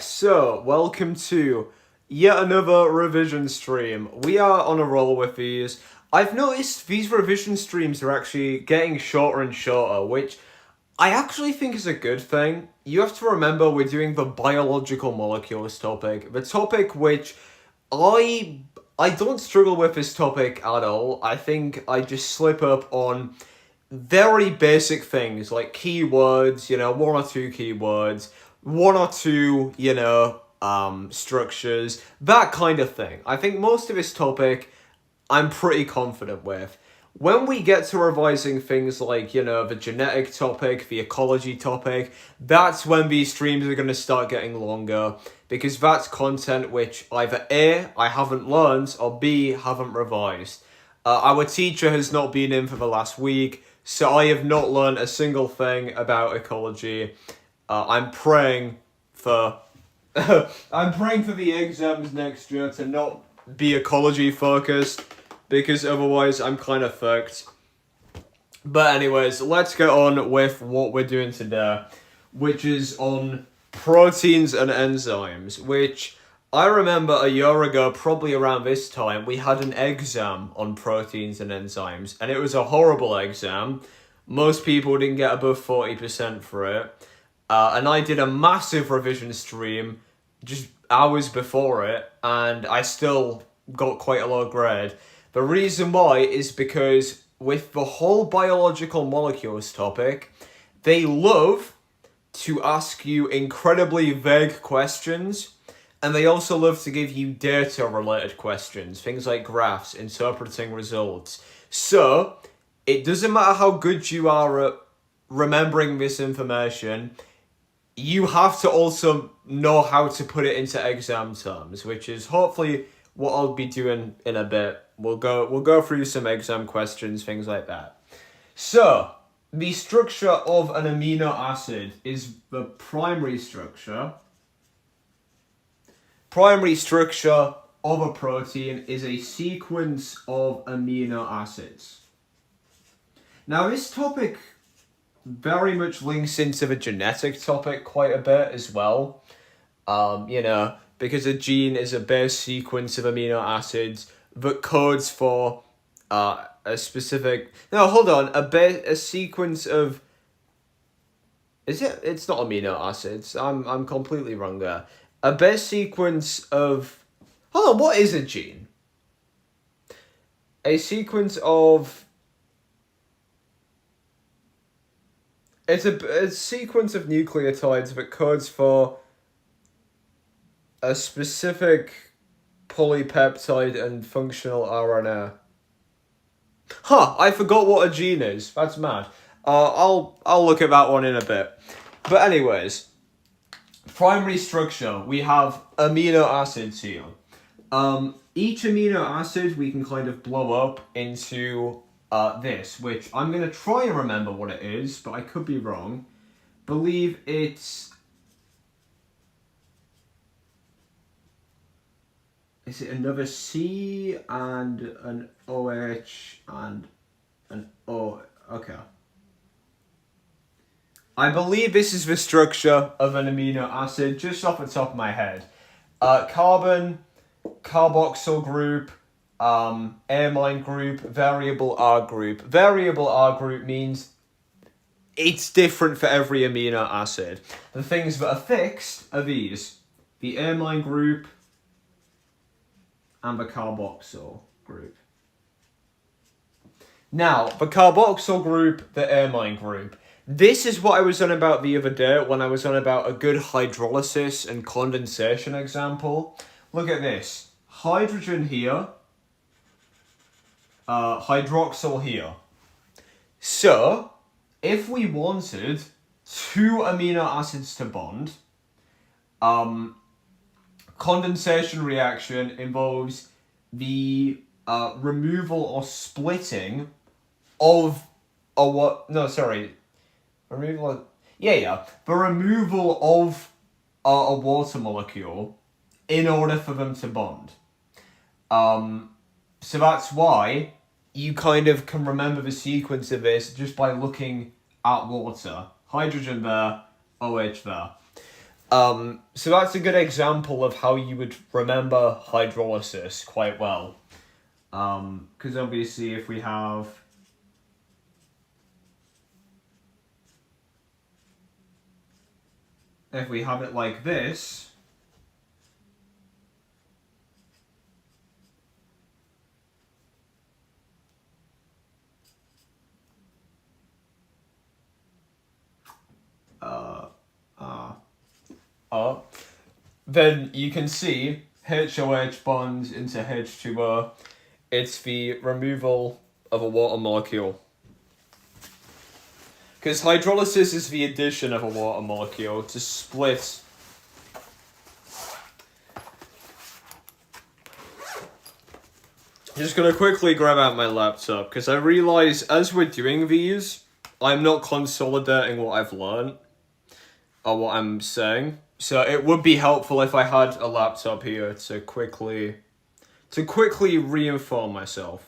So, welcome to yet another revision stream. We are on a roll with these. I've noticed these revision streams are actually getting shorter and shorter, which I actually think is a good thing. You have to remember we're doing the biological molecules topic, the topic which I don't struggle with this topic at all. I think I just slip up on very basic things like keywords, one or two keywords, one or two, structures, that kind of thing. I think most of this topic I'm pretty confident with. When we get to revising things like, the genetic topic, the ecology topic, that's when these streams are going to start getting longer because that's content which either A, I haven't learned, or B, haven't revised. Our teacher has not been in for the last week, so I have not learned a single thing about ecology. I'm praying for I'm praying for the exams next year to not be ecology focused, because otherwise I'm kind of fucked. But anyways, let's get on with what we're doing today, which is on proteins and enzymes, which I remember a year ago, probably around this time, we had an exam on proteins and enzymes, and it was a horrible exam. Most people didn't get above 40% for it. And I did a massive revision stream just hours before it, and I still got quite a low grade. The reason why is because with the whole biological molecules topic, they love to ask you incredibly vague questions, and they also love to give you data-related questions, things like graphs, interpreting results. So, it doesn't matter how good you are at remembering this information, you have to also know how to put it into exam terms, which is hopefully what I'll be doing in a bit. We'll go through some exam questions, things like that. So, the structure of an amino acid is the primary structure. Primary structure of a protein is a sequence of amino acids. Now, this topic very much links into the genetic topic quite a bit as well. Because a gene is a base sequence of amino acids that codes for a specific... No, hold on. A sequence of... Is it? It's not amino acids. I'm completely wrong there. A base sequence of... Hold on, what is a gene? A sequence of... It's a sequence of nucleotides that codes for a specific polypeptide and functional RNA. I forgot what a gene is. That's mad. I'll look at that one in a bit. But anyways, primary structure, we have amino acids here. Each amino acid we can kind of blow up into this, which I'm going to try and remember what it is, but I could be wrong. Believe it's... Is it another C and an OH and an O? Okay. I believe this is the structure of an amino acid, just off the top of my head. Carbon, carboxyl group, amine group, variable R group. Variable R group means it's different for every amino acid. The things that are fixed are these: the amine group and the carboxyl group. Now, the carboxyl group, the amine group. This is what I was on about the other day when I was on about a good hydrolysis and condensation example. Look at this. Hydrogen here, hydroxyl here. So, if we wanted two amino acids to bond, condensation reaction involves the removal or splitting of the removal of a water molecule in order for them to bond. So that's why you kind of can remember the sequence of this just by looking at water. Hydrogen there, OH there. So that's a good example of how you would remember hydrolysis quite well. Because obviously if we have it like this, then you can see HOH bonds into H2O. It's the removal of a water molecule. Because hydrolysis is the addition of a water molecule to split. Just gonna quickly grab out my laptop, because I realise as we're doing these, I'm not consolidating what I've learned, or what I'm saying. So it would be helpful if I had a laptop here to quickly re-inform myself.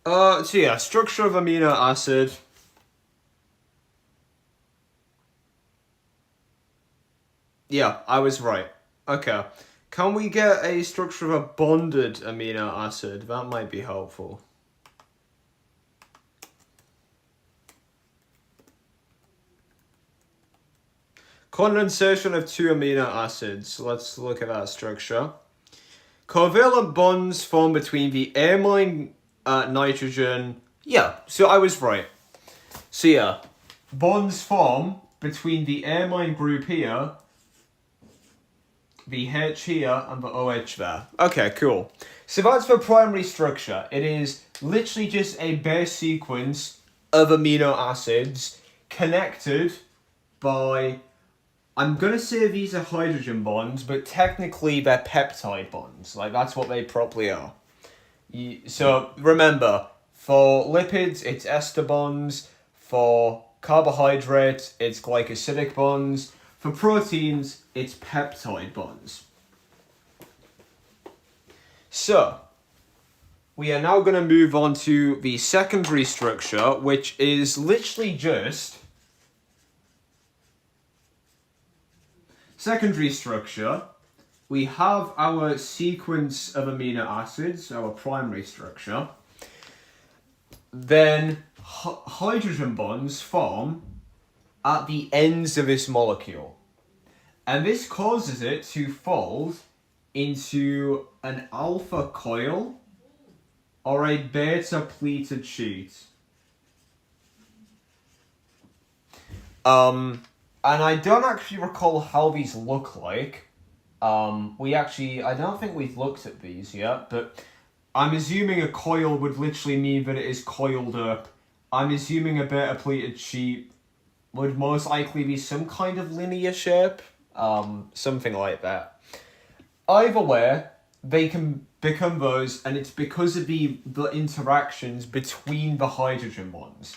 So yeah, structure of amino acid. Yeah, I was right. Okay. Can we get a structure of a bonded amino acid? That might be helpful. Condensation of two amino acids. Let's look at that structure. Covalent bonds form between the amine nitrogen. Yeah, so I was right. So yeah, bonds form between the amine group here, the H here, and the OH there. Okay, cool. So that's the primary structure. It is literally just a base sequence of amino acids connected by, I'm going to say these are hydrogen bonds, but technically they're peptide bonds. Like, that's what they properly are. So remember, for lipids, it's ester bonds. For carbohydrates, it's glycosidic bonds. For proteins, it's peptide bonds. So, we are now going to move on to the secondary structure, which is literally just secondary structure. We have our sequence of amino acids, our primary structure. Then hydrogen bonds form at the ends of this molecule. And this causes it to fold into an alpha coil or a beta pleated sheet. And I don't actually recall how these look like. I don't think we've looked at these yet, but I'm assuming a coil would literally mean that it is coiled up. I'm assuming a beta pleated sheet would most likely be some kind of linear shape, something like that. Either way, they can become those, and it's because of the interactions between the hydrogen bonds.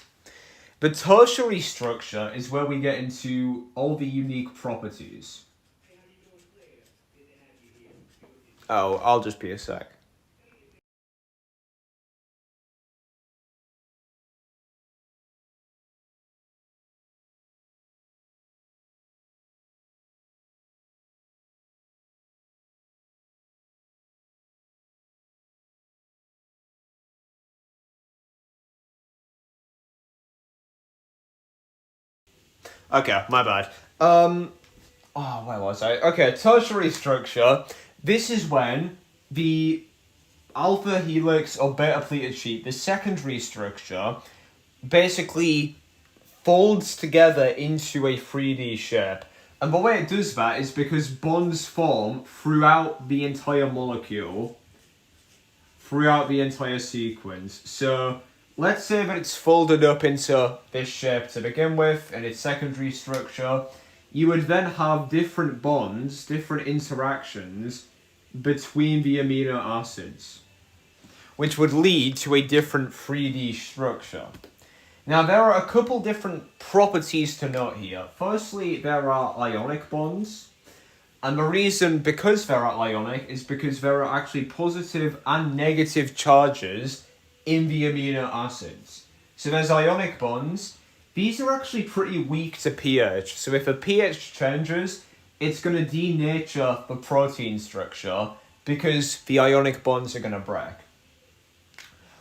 The tertiary structure is where we get into all the unique properties. Oh, I'll just be a sec. Okay, my bad. Where was I? Okay, tertiary structure. This is when the alpha helix or beta pleated sheet, the secondary structure, basically folds together into a 3D shape. And the way it does that is because bonds form throughout the entire molecule, throughout the entire sequence. So let's say that it's folded up into this shape to begin with, and its secondary structure. You would then have different bonds, different interactions between the amino acids, which would lead to a different 3D structure. Now, there are a couple different properties to note here. Firstly, there are ionic bonds. And the reason because they're ionic is because there are actually positive and negative charges in the amino acids. So there's ionic bonds. These are actually pretty weak to pH. So if a pH changes, it's going to denature the protein structure because the ionic bonds are going to break.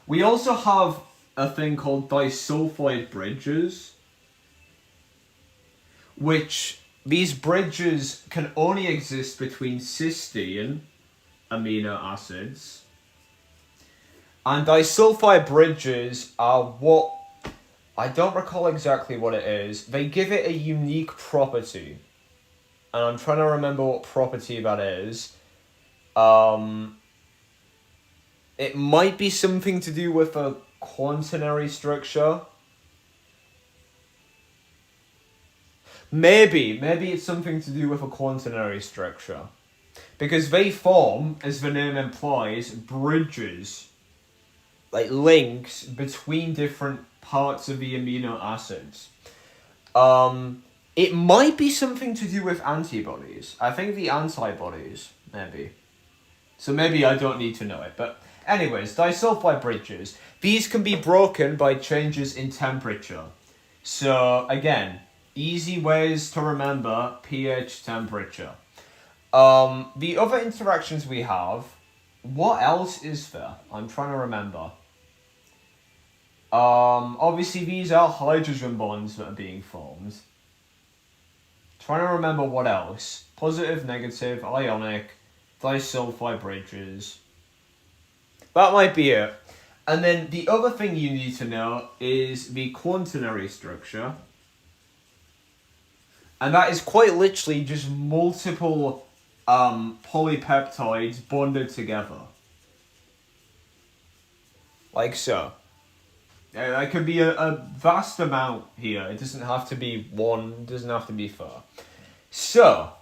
We also have a thing called disulfide bridges, which these bridges can only exist between cysteine amino acids. And disulfide bridges are what, I don't recall exactly what it is. They give it a unique property. And I'm trying to remember what property that is. It might be something to do with a quaternary structure. Maybe it's something to do with a quaternary structure. Because they form, as the name implies, bridges. Like links between different parts of the amino acids. It might be something to do with antibodies. I think the antibodies, maybe. So maybe I don't need to know it. But anyways, disulfide bridges. These can be broken by changes in temperature. So again, easy ways to remember pH, temperature. The other interactions we have, what else is there? I'm trying to remember. Obviously these are hydrogen bonds that are being formed. Trying to remember what else. Positive, negative, ionic, disulfide bridges. That might be it. And then the other thing you need to know is the quaternary structure. And that is quite literally just multiple polypeptides bonded together. Like so. It could be a vast amount here. It doesn't have to be one, it doesn't have to be four. So,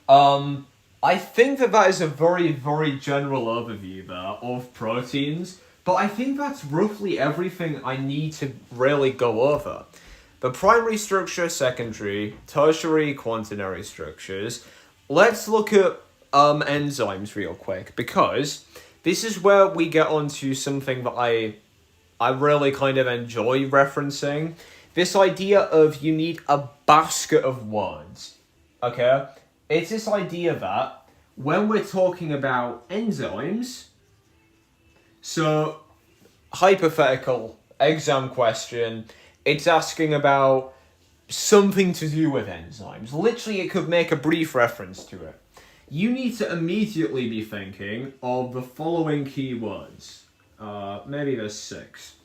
I think that is a very, very general overview there of proteins. But I think that's roughly everything I need to really go over. The primary structure, secondary, tertiary, quaternary structures. Let's look at enzymes real quick, because this is where we get onto something that I really kind of enjoy referencing. This idea of you need a basket of words. Okay? It's this idea that when we're talking about enzymes, so hypothetical exam question, it's asking about something to do with enzymes. Literally, it could make a brief reference to it. You need to immediately be thinking of the following keywords. Maybe there's 6.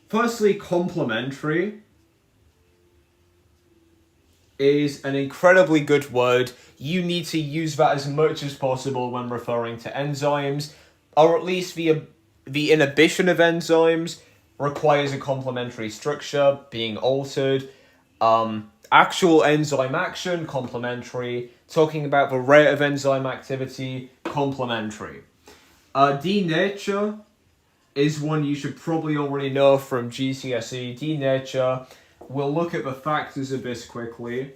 Firstly, complementary is an incredibly good word. You need to use that as much as possible when referring to enzymes, or at least the inhibition of enzymes requires a complementary structure being altered. Actual enzyme action, complementary. Talking about the rate of enzyme activity, complementary. Denature is one you should probably already know from GCSE. Denature. We'll look at the factors of this quickly.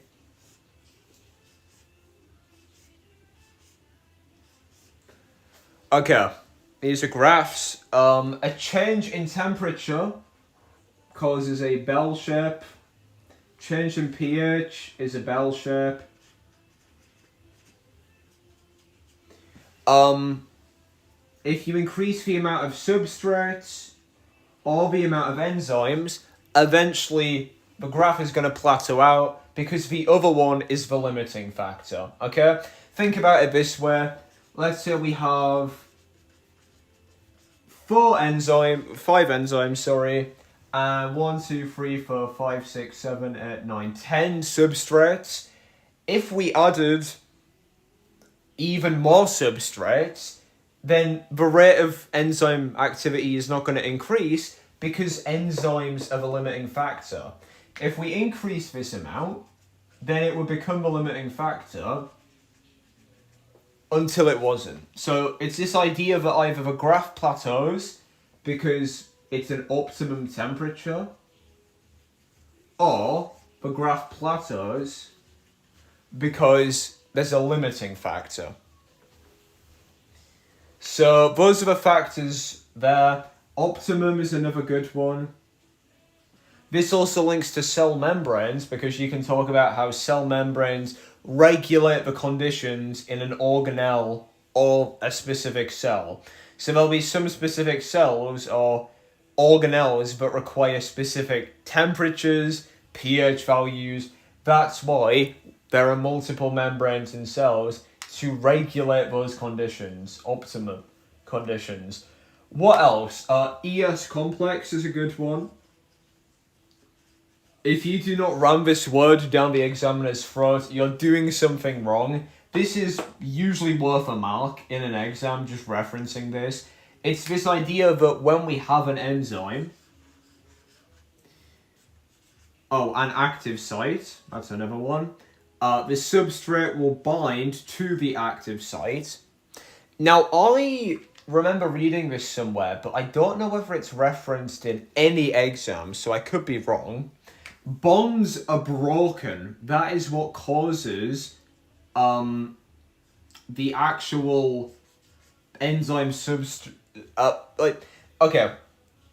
Okay, these are graphs. A change in temperature causes a bell shape. Change in pH is a bell shape. If you increase the amount of substrates or the amount of enzymes, eventually the graph is going to plateau out because the other one is the limiting factor. Okay? Think about it this way. Let's say we have 5 enzymes, and 1, 2, 3, 4, 5, 6, 7, 8, 9, 10 substrates. If we added even more substrates, then the rate of enzyme activity is not going to increase because enzymes are the limiting factor. If we increase this amount, then it would become the limiting factor until it wasn't. So it's this idea that either the graph plateaus because it's an optimum temperature, or the graph plateaus because there's a limiting factor. So those are the factors there. Optimum is another good one. This also links to cell membranes because you can talk about how cell membranes regulate the conditions in an organelle or a specific cell. So there'll be some specific cells or organelles that require specific temperatures, pH values. That's why there are multiple membranes in cells to regulate those conditions, optimum conditions. What else? ES complex is a good one. If you do not ram this word down the examiner's throat, you're doing something wrong. This is usually worth a mark in an exam, just referencing this. It's this idea that when we have an enzyme... Oh, an active site, that's another one. The substrate will bind to the active site. Now, I remember reading this somewhere, but I don't know whether it's referenced in any exam, so I could be wrong. Bonds are broken. That is what causes the actual enzyme substrate.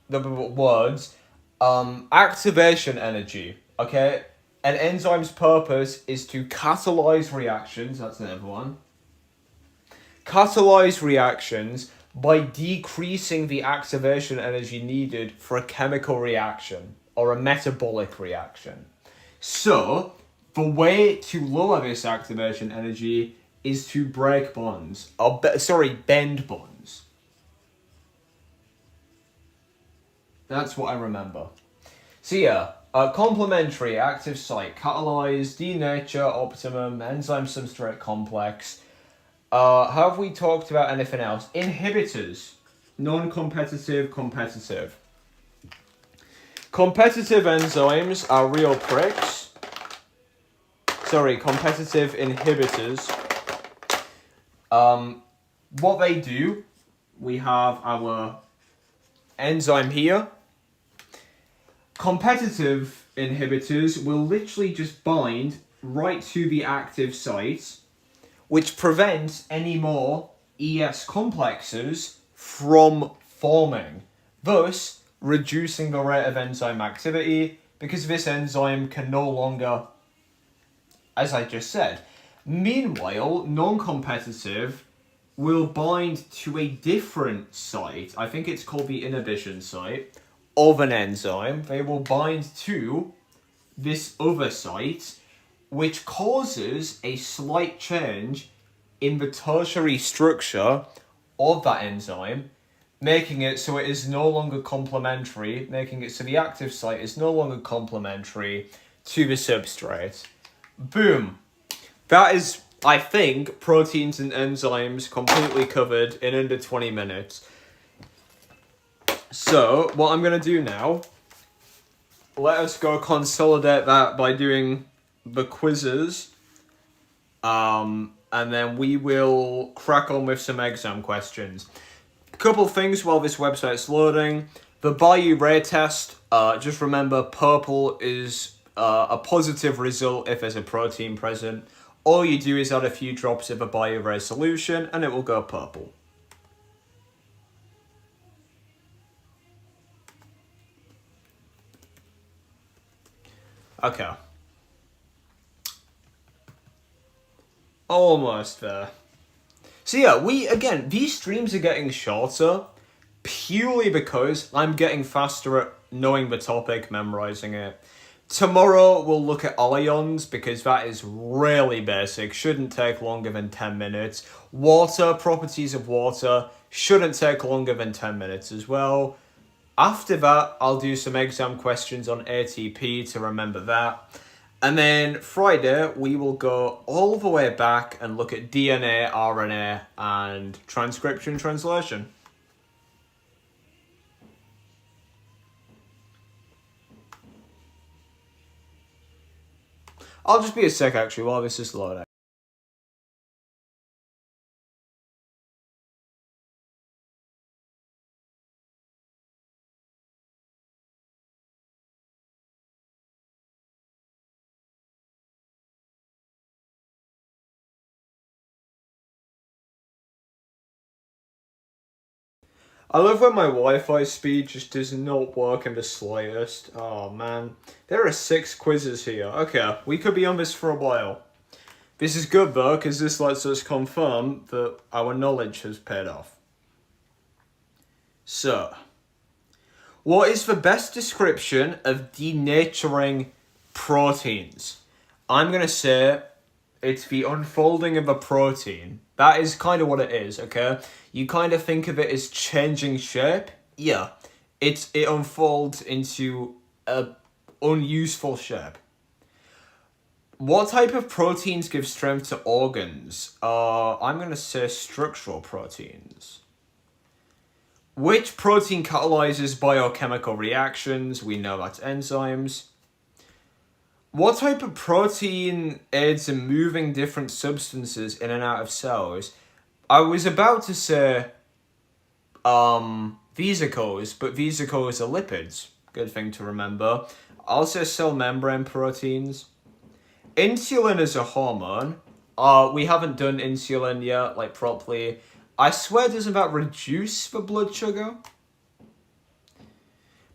The words. Activation energy. Okay, an enzyme's purpose is to catalyze reactions. That's another one. Catalyze reactions by decreasing the activation energy needed for a chemical reaction or a metabolic reaction. So, the way to lower this activation energy is to break bonds. Bend bonds. That's what I remember. So yeah, complementary, active site, catalyze, denature, optimum, enzyme substrate complex. Have we talked about anything else? Inhibitors. Non-competitive, competitive. Competitive enzymes are real pricks. Competitive inhibitors. What they do, we have our enzyme here. Competitive inhibitors will literally just bind right to the active site, which prevents any more ES complexes from forming, thus reducing the rate of enzyme activity because this enzyme can no longer, as I just said. Meanwhile, non-competitive will bind to a different site. I think it's called the inhibition site of an enzyme. They will bind to this other site, which causes a slight change in the tertiary structure of that enzyme, making it so it is no longer complementary, making it so the active site is no longer complementary to the substrate. Boom. That is, I think, proteins and enzymes completely covered in under 20 minutes. So, what I'm going to do now, let us go consolidate that by doing the quizzes. And then we will crack on with some exam questions. Couple things while this website's loading. The Bayou Ray test, just remember purple is a positive result if there's a protein present. All you do is add a few drops of a Bayou Ray solution and it will go purple. Okay. Almost there. So yeah, these streams are getting shorter purely because I'm getting faster at knowing the topic, memorizing it. Tomorrow we'll look at ions because that is really basic, shouldn't take longer than 10 minutes. Water, properties of water, shouldn't take longer than 10 minutes as well. After that, I'll do some exam questions on ATP to remember that. And then Friday, we will go all the way back and look at DNA, RNA, and transcription translation. I'll just be a sec actually while this is loading. I love when my Wi-Fi speed just does not work in the slightest. Oh man. There are 6 quizzes here. Okay, we could be on this for a while. This is good though, because this lets us confirm that our knowledge has paid off. So, what is the best description of denaturing proteins? I'm going to say it's the unfolding of a protein. That is kind of what it is, okay? You kind of think of it as changing shape. Yeah, it unfolds into a unuseful shape. What type of proteins give strength to organs? I'm going to say structural proteins. Which protein catalyzes biochemical reactions? We know that's enzymes. What type of protein aids in moving different substances in and out of cells? I was about to say vesicles, but vesicles are lipids. Good thing to remember. I'll say cell membrane proteins. Insulin is a hormone. We haven't done insulin yet, like properly. I swear, doesn't that reduce the blood sugar?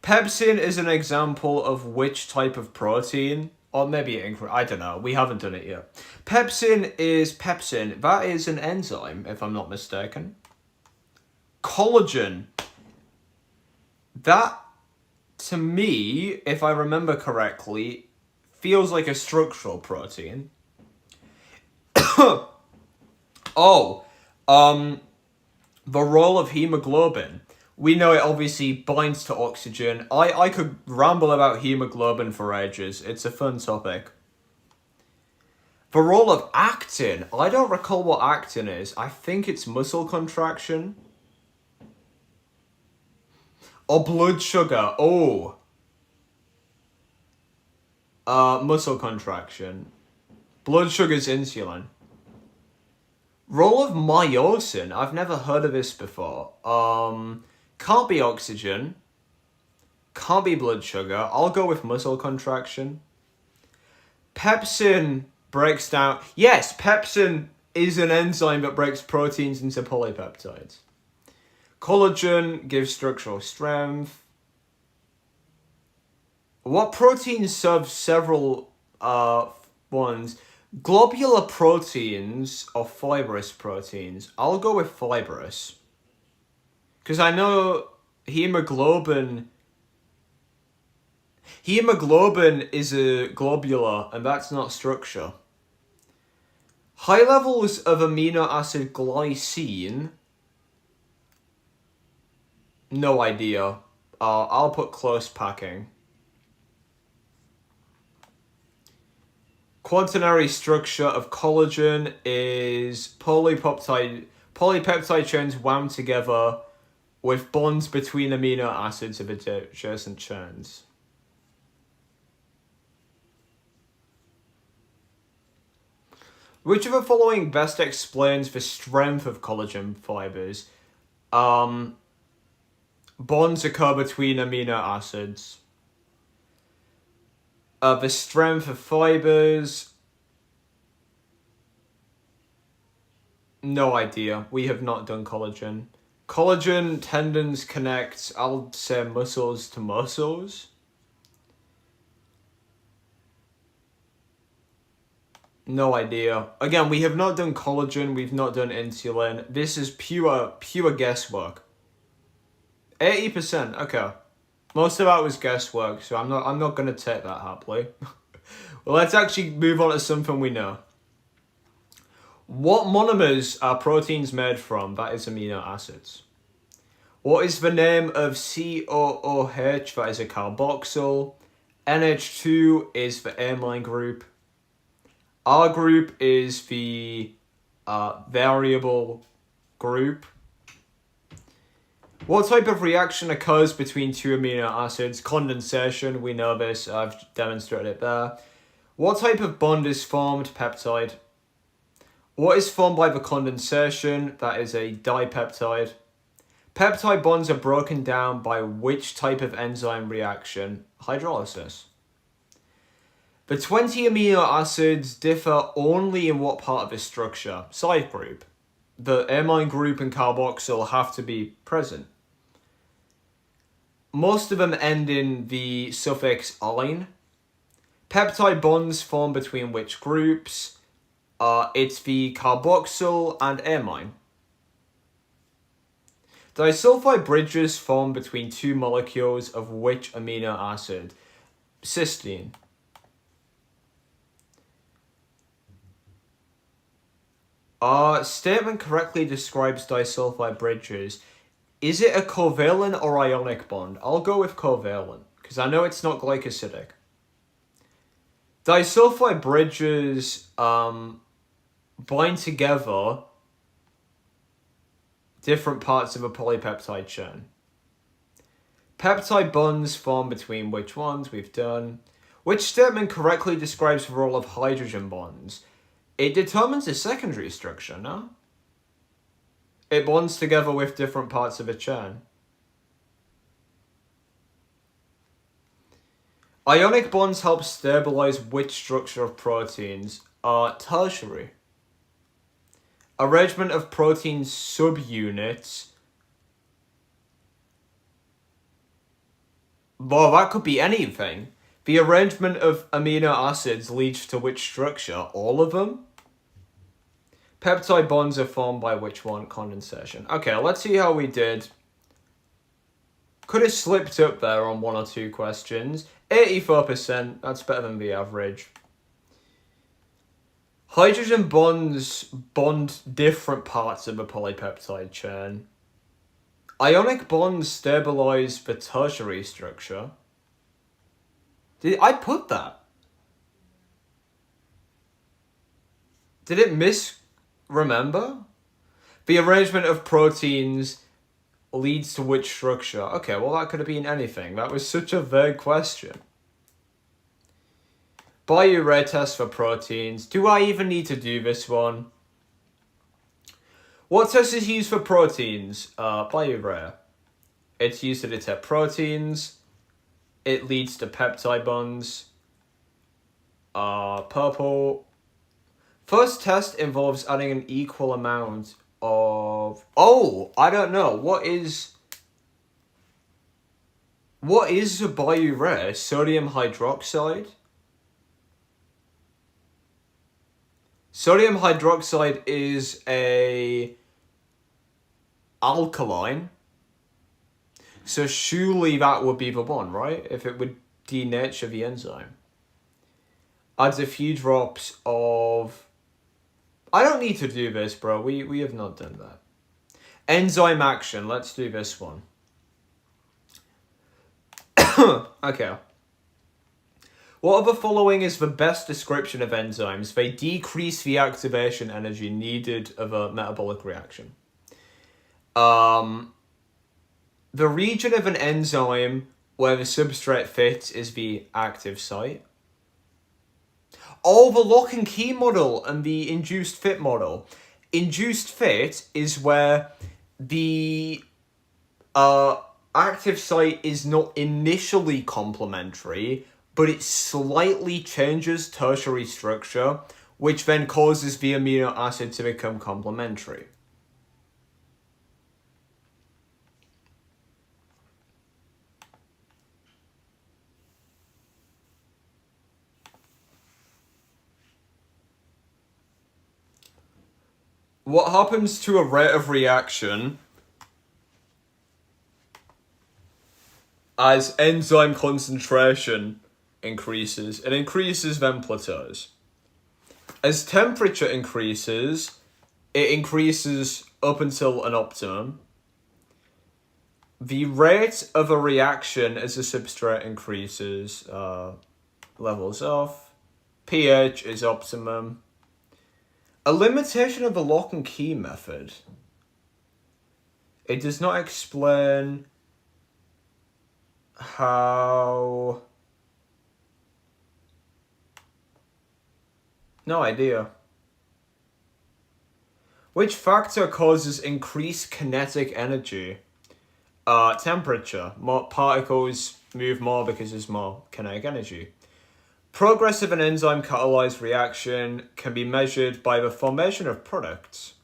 Pepsin is an example of which type of protein? Or maybe I don't know. We haven't done it yet. Pepsin is pepsin. That is an enzyme, if I'm not mistaken. Collagen. That, to me, if I remember correctly, feels like a structural protein. The role of hemoglobin. We know it obviously binds to oxygen. I could ramble about hemoglobin for ages. It's a fun topic. The role of actin. I don't recall what actin is. I think it's muscle contraction. Or blood sugar. Oh. Muscle contraction. Blood sugar's insulin. Role of myosin. I've never heard of this before. Can't be oxygen. Can't be blood sugar. I'll go with muscle contraction. Pepsin breaks down... Yes, pepsin is an enzyme that breaks proteins into polypeptides. Collagen gives structural strength. What proteins serve several ones? Globular proteins or fibrous proteins? I'll go with fibrous. Because I know hemoglobin is a globular, and that's not structure. High levels of amino acid glycine. No idea. I'll put close packing. Quaternary structure of collagen is polypeptide chains wound together with bonds between amino acids of adjacent chains. Which of the following best explains the strength of collagen fibers? Bonds occur between amino acids. The strength of fibers. No idea. We have not done collagen. Collagen tendons connect, I'll say, muscles to muscles. No idea. Again, we have not done collagen. We've not done insulin. This is pure guesswork. 80%. Okay. Most of that was guesswork, so I'm not gonna take that happily. Well, let's actually move on to something we know. What monomers are proteins made from? That is amino acids. What is the name of COOH? That is a carboxyl. NH2 is the amine group. R group is the variable group. What type of reaction occurs between two amino acids? Condensation, we know this, I've demonstrated it there. What type of bond is formed? Peptide. What is formed by the condensation? That is a dipeptide. Peptide bonds are broken down by which type of enzyme reaction? Hydrolysis. The 20 amino acids differ only in what part of the structure? Side group. The amine group and carboxyl have to be present. Most of them end in the suffix -ine. Peptide bonds form between which groups? It's the carboxyl and amine. Disulfide bridges form between two molecules of which amino acid? Cysteine. Statement correctly describes disulfide bridges. Is it a covalent or ionic bond? I'll go with covalent, because I know it's not glycosidic. Disulfide bridges bind together different parts of a polypeptide chain. Peptide bonds form between which ones? We've done. Which statement correctly describes the role of hydrogen bonds? It determines the secondary structure, no? It bonds together with different parts of a chain. Ionic bonds help stabilize which structure of proteins? Tertiary. Arrangement of protein subunits. Well, that could be anything. The arrangement of amino acids leads to which structure? All of them? Peptide bonds are formed by which one? Condensation. Okay, let's see how we did. Could have slipped up there on one or two questions. 84%, that's better than the average. Hydrogen bonds bond different parts of a polypeptide chain. Ionic bonds stabilize the tertiary structure. Did I put that? Did it misremember? The arrangement of proteins leads to which structure? Okay, well that could have been anything. That was such a vague question. Biurea test for proteins. Do I even need to do this one? What test is used for proteins? Biurea. It's used to detect proteins. It leads to peptide bonds. Purple. First test involves adding an equal amount of... Oh, I don't know. What is a biurea? Sodium hydroxide? Sodium hydroxide is a alkaline. So surely that would be the one, right? If it would denature the enzyme. Adds a few drops of... I don't need to do this, bro. We have not done that. Enzyme action. Let's do this one. Okay. What of the following is the best description of enzymes? They decrease the activation energy needed of a metabolic reaction. The region of an enzyme where the substrate fits is the active site. Oh, the lock and key model and the induced fit model. Induced fit is where the active site is not initially complementary, but it slightly changes tertiary structure, which then causes the amino acid to become complementary. What happens to a rate of reaction as enzyme concentration increases? It increases, then plateaus. As temperature increases, it increases up until an optimum. The rate of a reaction as the substrate increases levels off. pH is optimum. A limitation of the lock and key method. It does not explain how... No idea. Which factor causes increased kinetic energy? Temperature. More particles move more because there's more kinetic energy. Progress of an enzyme catalyzed reaction can be measured by the formation of products.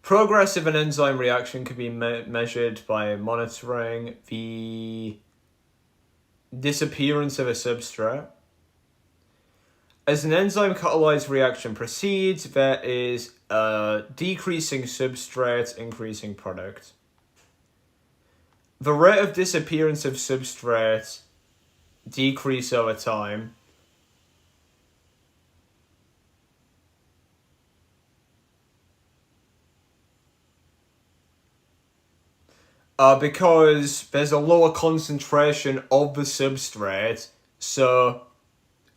Progress of an enzyme reaction can be measured by monitoring the disappearance of a substrate. As an enzyme catalyzed reaction proceeds, there is a decreasing substrate, increasing product. The rate of disappearance of substrate decrease over time. Because there's a lower concentration of the substrate, so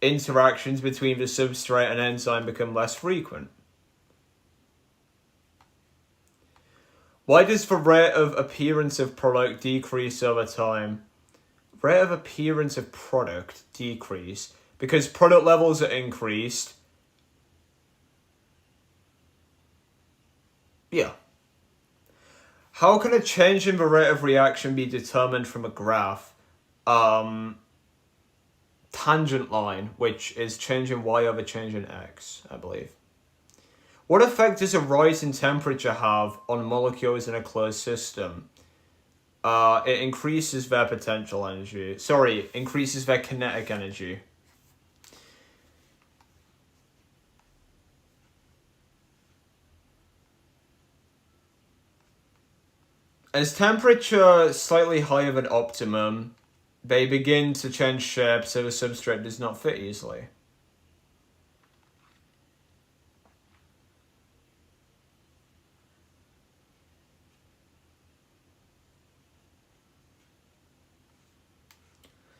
interactions between the substrate and enzyme become less frequent. Why does the rate of appearance of product decrease over time? Rate of appearance of product decrease because product levels are increased. Yeah. How can a change in the rate of reaction be determined from a graph? Tangent line, which is change in y over change in x, I believe. What effect does a rise in temperature have on molecules in a closed system? It increases their potential energy. Sorry, increases their kinetic energy. As temperature slightly higher than optimum, they begin to change shape so the substrate does not fit easily.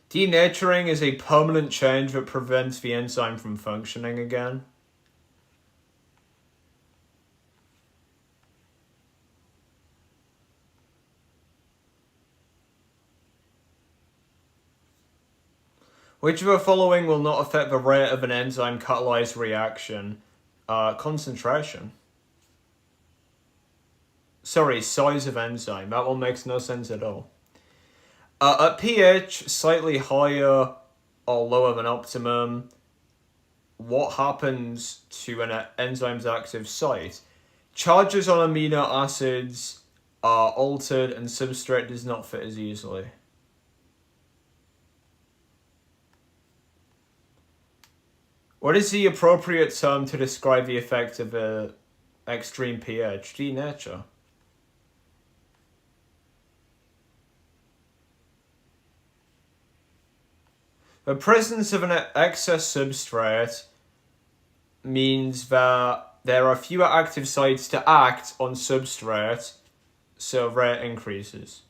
Denaturing is a permanent change that prevents the enzyme from functioning again. Which of the following will not affect the rate of an enzyme catalyzed reaction? Concentration. Sorry, size of enzyme. That one makes no sense at all. At pH slightly higher or lower than optimum, what happens to an enzyme's active site? Charges on amino acids are altered and substrate does not fit as easily. What is the appropriate term to describe the effect of a extreme pH? Denature. The presence of an excess substrate means that there are fewer active sites to act on substrate, so rate increases.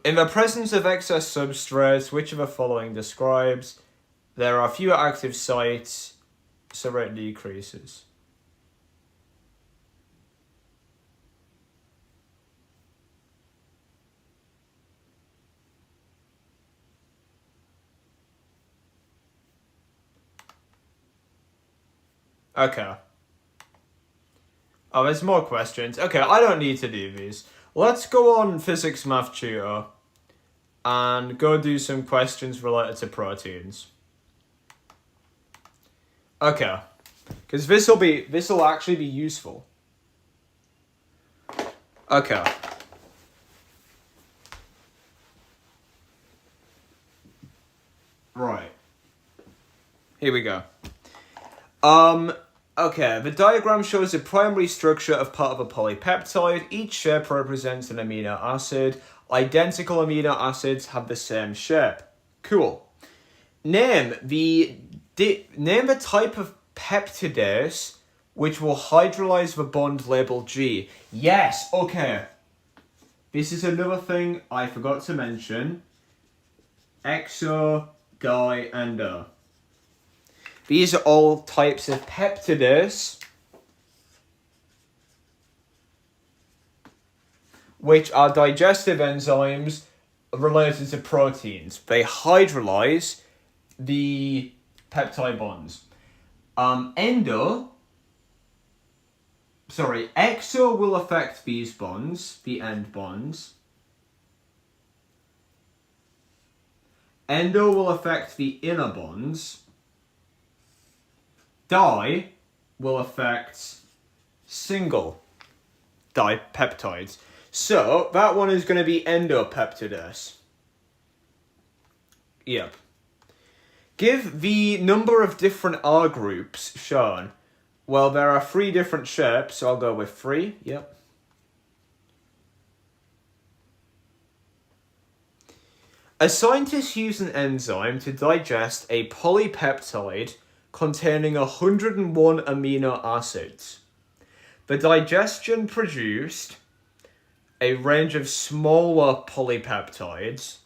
In the presence of excess substrate, which of the following describes? There are fewer active sites, so rate decreases. Okay. Oh, there's more questions. Okay, I don't need to do these. Let's go on Physics Math Tutor and go do some questions related to proteins. Okay, because this'll actually be useful. Okay. Right. Here we go. Okay, the diagram shows the primary structure of part of a polypeptide. Each shape represents an amino acid. Identical amino acids have the same shape. Cool. Name the type of peptidase which will hydrolyze the bond labeled G. Yes, okay. This is another thing I forgot to mention. Exo, di, endo. These are all types of peptidase which are digestive enzymes related to proteins. They hydrolyze the peptide bonds. Exo will affect these bonds, the end bonds. Endo will affect the inner bonds. Di will affect single dipeptides. So that one is going to be endopeptidase. Yep. Give the number of different R groups shown. Well, there are 3 different shapes, so I'll go with 3. Yep. A scientist used an enzyme to digest a polypeptide containing 101 amino acids. The digestion produced a range of smaller polypeptides.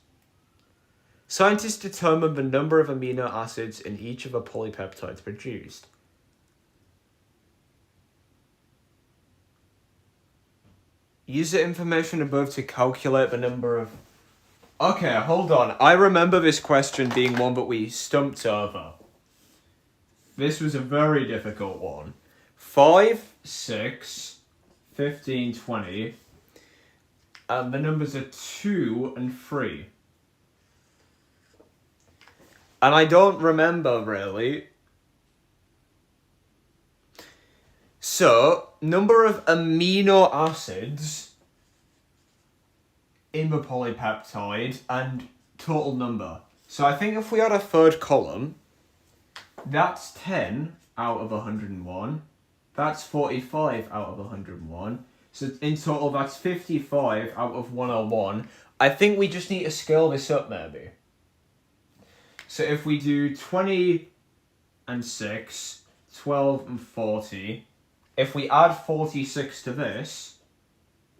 Scientists determined the number of amino acids in each of the polypeptides produced. Use the information above to calculate the number of... Okay, hold on. I remember this question being one that we stumped over. This was a very difficult one. 5, 6, 15, 20. And the numbers are 2 and 3. And I don't remember, really. So, number of amino acids in the polypeptide and total number. So I think if we had a third column, that's 10 out of 101. That's 45 out of 101. So in total, that's 55 out of 101. I think we just need to scale this up, maybe. So if we do 20 and 6, 12 and 40, if we add 46 to this,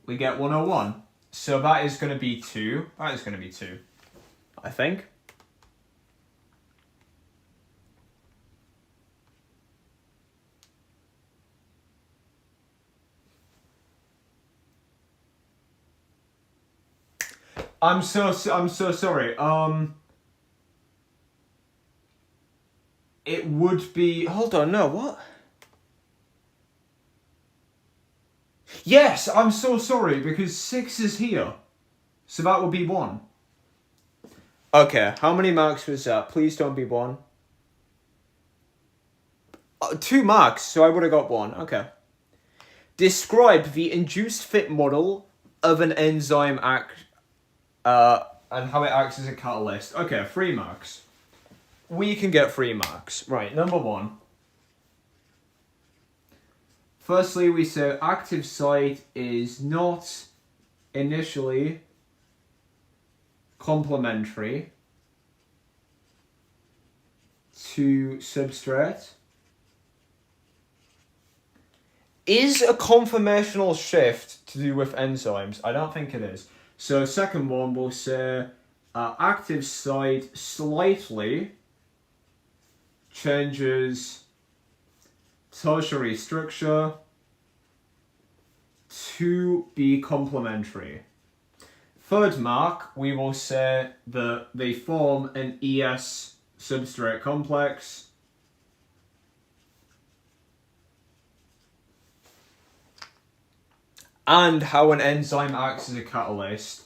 we get 101. So that is going to be 2. That is going to be 2, I think. I'm so sorry. It would be... Hold on, no, what? Yes, I'm so sorry, because 6 is here. So that would be 1. Okay, how many marks was that? Please don't be 1. 2 marks, so I would have got 1. Okay. Describe the induced fit model of an enzyme and how it acts as a catalyst. Okay, 3 marks. We can get 3 marks. Right, number 1. Firstly, we say active site is not initially complementary to substrate. Is a conformational shift to do with enzymes? I don't think it is. So second one, we'll say active site slightly changes tertiary structure to be complementary. Third mark, we will say that they form an ES substrate complex. And how an enzyme acts as a catalyst.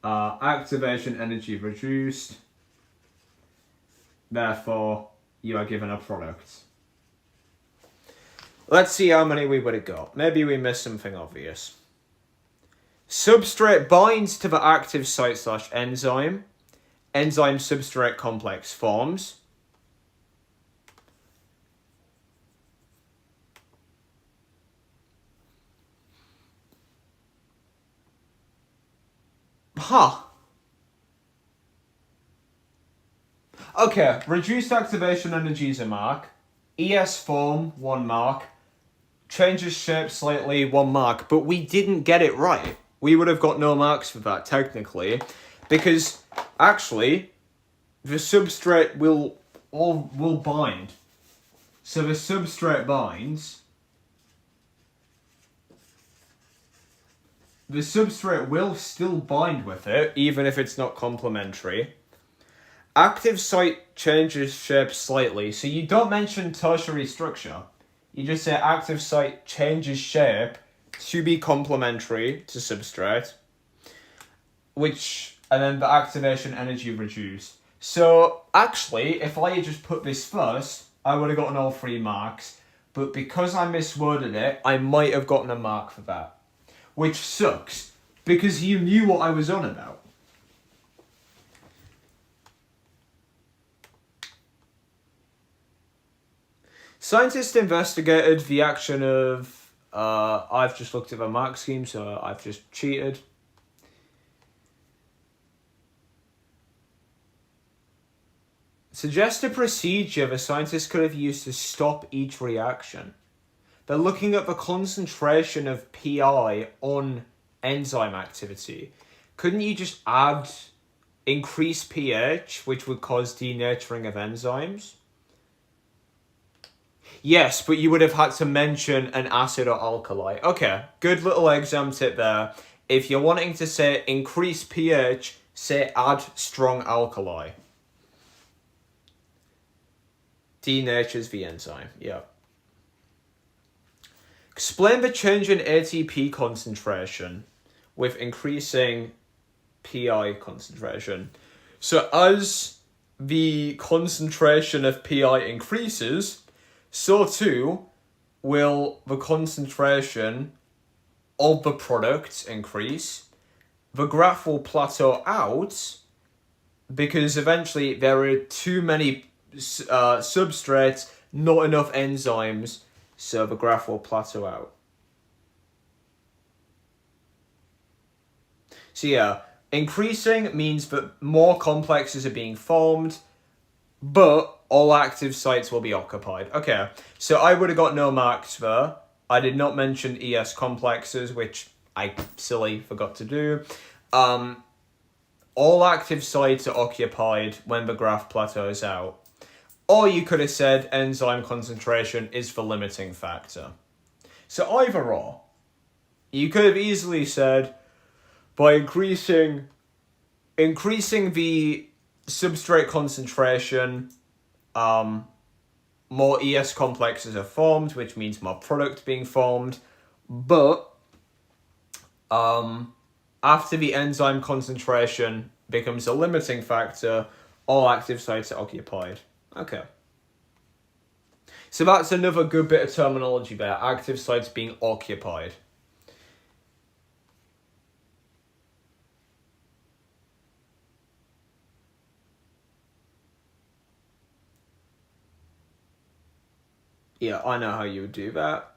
Activation energy reduced. Therefore, you are given a product. Let's see how many we would have got. Maybe we missed something obvious. Substrate binds to the active site / enzyme. Enzyme substrate complex forms. Huh. Okay, reduced activation energy is a mark. ES form, 1 mark. Changes shape slightly, 1 mark. But we didn't get it right. We would have got no marks for that, technically. Because, actually, the substrate will bind. So the substrate binds. The substrate will still bind with it, even if it's not complementary. Active site changes shape slightly, so you don't mention tertiary structure. You just say active site changes shape to be complementary to substrate, and then the activation energy reduced. So, actually, if I had just put this first, I would have gotten all 3 marks. but because I misworded it, I might have gotten a mark for that. Which sucks, because you knew what I was on about. Scientists investigated the action of... I've just looked at the mark scheme, so I've just cheated. Suggest a procedure the scientists could have used to stop each reaction. They're looking at the concentration of PI on enzyme activity. Couldn't you just add increased pH, which would cause denaturing of enzymes? Yes, but you would have had to mention an acid or alkali. Okay, good little exam tip there. If you're wanting to say increase pH, say add strong alkali. Denatures the enzyme, yeah. Explain the change in ATP concentration with increasing PI concentration. So as the concentration of PI increases, so too will the concentration of the product increase. The graph will plateau out because eventually there are too many substrates, not enough enzymes, so the graph will plateau out. So yeah, increasing means that more complexes are being formed, but all active sites will be occupied. Okay, so I would have got no marks there. I did not mention ES complexes, which I silly forgot to do. All active sites are occupied when the graph plateaus out. Or you could have said enzyme concentration is the limiting factor. So either or. You could have easily said by increasing the substrate concentration, more ES complexes are formed, which means more product being formed. But after the enzyme concentration becomes a limiting factor, all active sites are occupied. Okay. So that's another good bit of terminology there. Active sites being occupied. Yeah, I know how you would do that.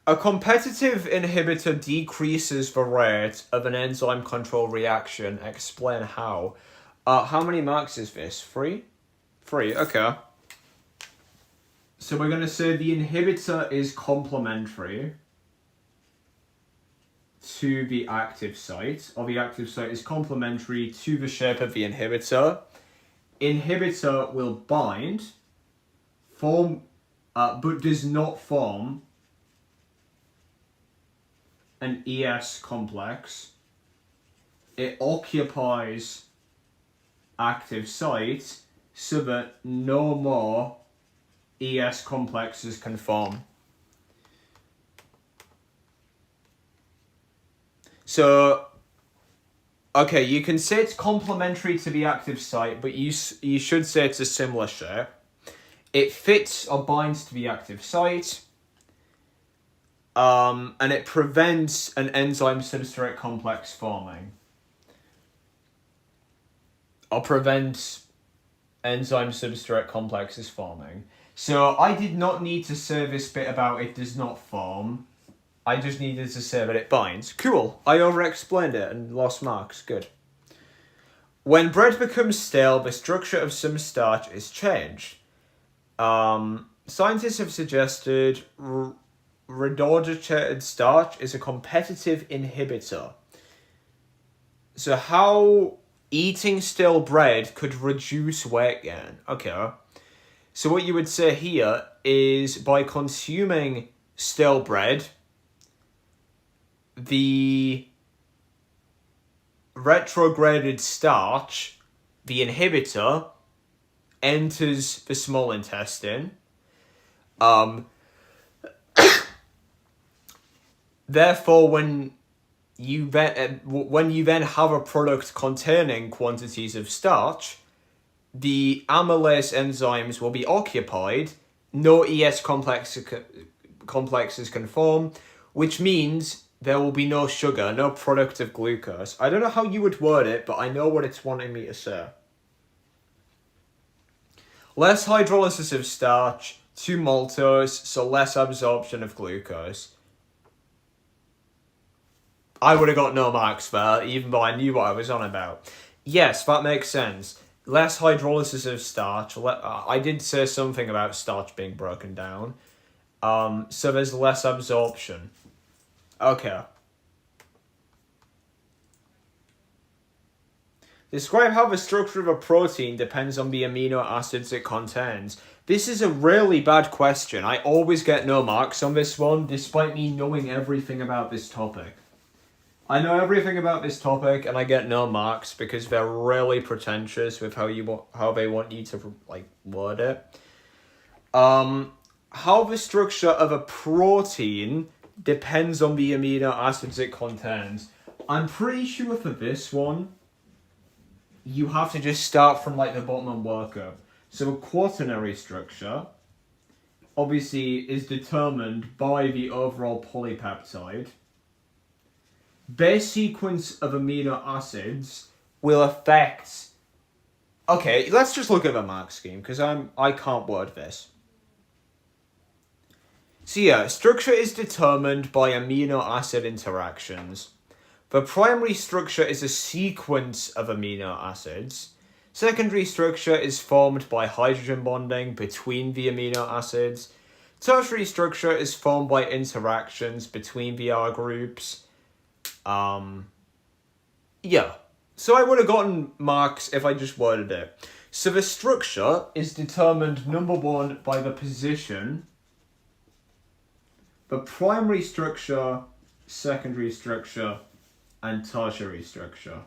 A competitive inhibitor decreases the rate of an enzyme control reaction. Explain how. How many marks is this? 3? 3, okay. So we're going to say the inhibitor is complementary to the active site, or the active site is complementary to the shape of the inhibitor. Inhibitor will bind, form, but does not form an ES complex. It occupies active site so that no more ES complexes can form. So, okay, you can say it's complementary to the active site, but you should say it's a similar shape. It fits or binds to the active site, and it prevents an enzyme substrate complex forming. Or prevents enzyme substrate complexes forming. So I did not need to say this bit about it does not form. I just needed to say that it binds. Cool. I over-explained it and lost marks. Good. When bread becomes stale, the structure of some starch is changed. Scientists have suggested regurgitated starch is a competitive inhibitor. So how eating stale bread could reduce weight gain. Okay. So what you would say here is by consuming stale bread, the retrograded starch, the inhibitor, enters the small intestine. Therefore, when you then have a product containing quantities of starch, the amylase enzymes will be occupied no complexes can form, which means there will be no sugar, no product of glucose. I don't know how you would word it, but I know what it's wanting me to say. Less hydrolysis of starch, 2 maltose, so less absorption of glucose. I would have got no marks there, even though I knew what I was on about. Yes, that makes sense. Less hydrolysis of starch. I did say something about starch being broken down. So there's less absorption. Okay. Describe how the structure of a protein depends on the amino acids it contains. This is a really bad question. I always get no marks on this one, despite me knowing everything about this topic. I know everything about this topic, and I get no marks because they're really pretentious with how they want you to word it. How the structure of a protein depends on the amino acids it contains. I'm pretty sure for this one, you have to just start from the bottom and work up. So a quaternary structure, obviously, is determined by the overall polypeptide. Base sequence of amino acids will affect... Okay, let's just look at the mark scheme, because I can't word this. So yeah, structure is determined by amino acid interactions. The primary structure is a sequence of amino acids. Secondary structure is formed by hydrogen bonding between the amino acids. Tertiary structure is formed by interactions between the R groups. Yeah. So I would have gotten marks if I just worded it. So the structure is determined, number one, by the position, the primary structure, secondary structure, and tertiary structure.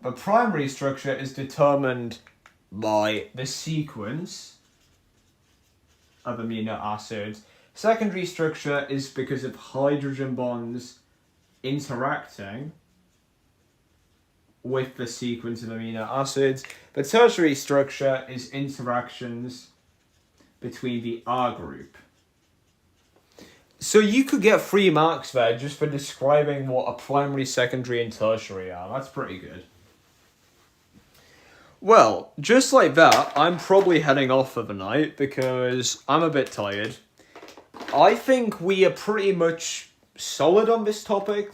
The primary structure is determined by the sequence of amino acids. Secondary structure is because of hydrogen bonds interacting with the sequence of amino acids. The tertiary structure is interactions between the R group. So you could get 3 marks there just for describing what a primary, secondary, and tertiary are. That's pretty good. Well, just like that, I'm probably heading off for the night because I'm a bit tired. I think we are pretty much solid on this topic.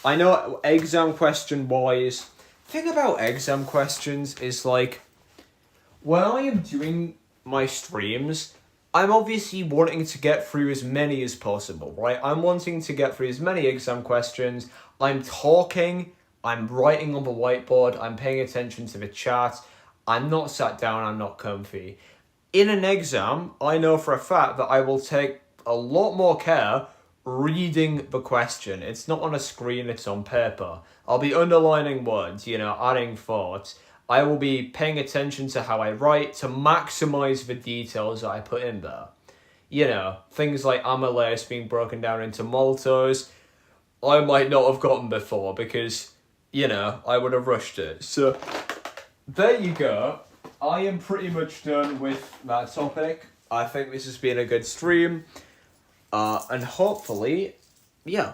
I know exam question wise, the thing about exam questions is when I am doing my streams, I'm obviously wanting to get through as many as possible, right? I'm wanting to get through as many exam questions. I'm talking, I'm writing on the whiteboard, I'm paying attention to the chat. I'm not sat down, I'm not comfy. In an exam, I know for a fact that I will take a lot more care reading the question. It's not on a screen, it's on paper. I'll be underlining words, adding thoughts. I will be paying attention to how I write to maximize the details that I put in there. Things like amylase being broken down into maltose, I might not have gotten before because, I would have rushed it. So, there you go. I am pretty much done with that topic. I think this has been a good stream. And hopefully, yeah,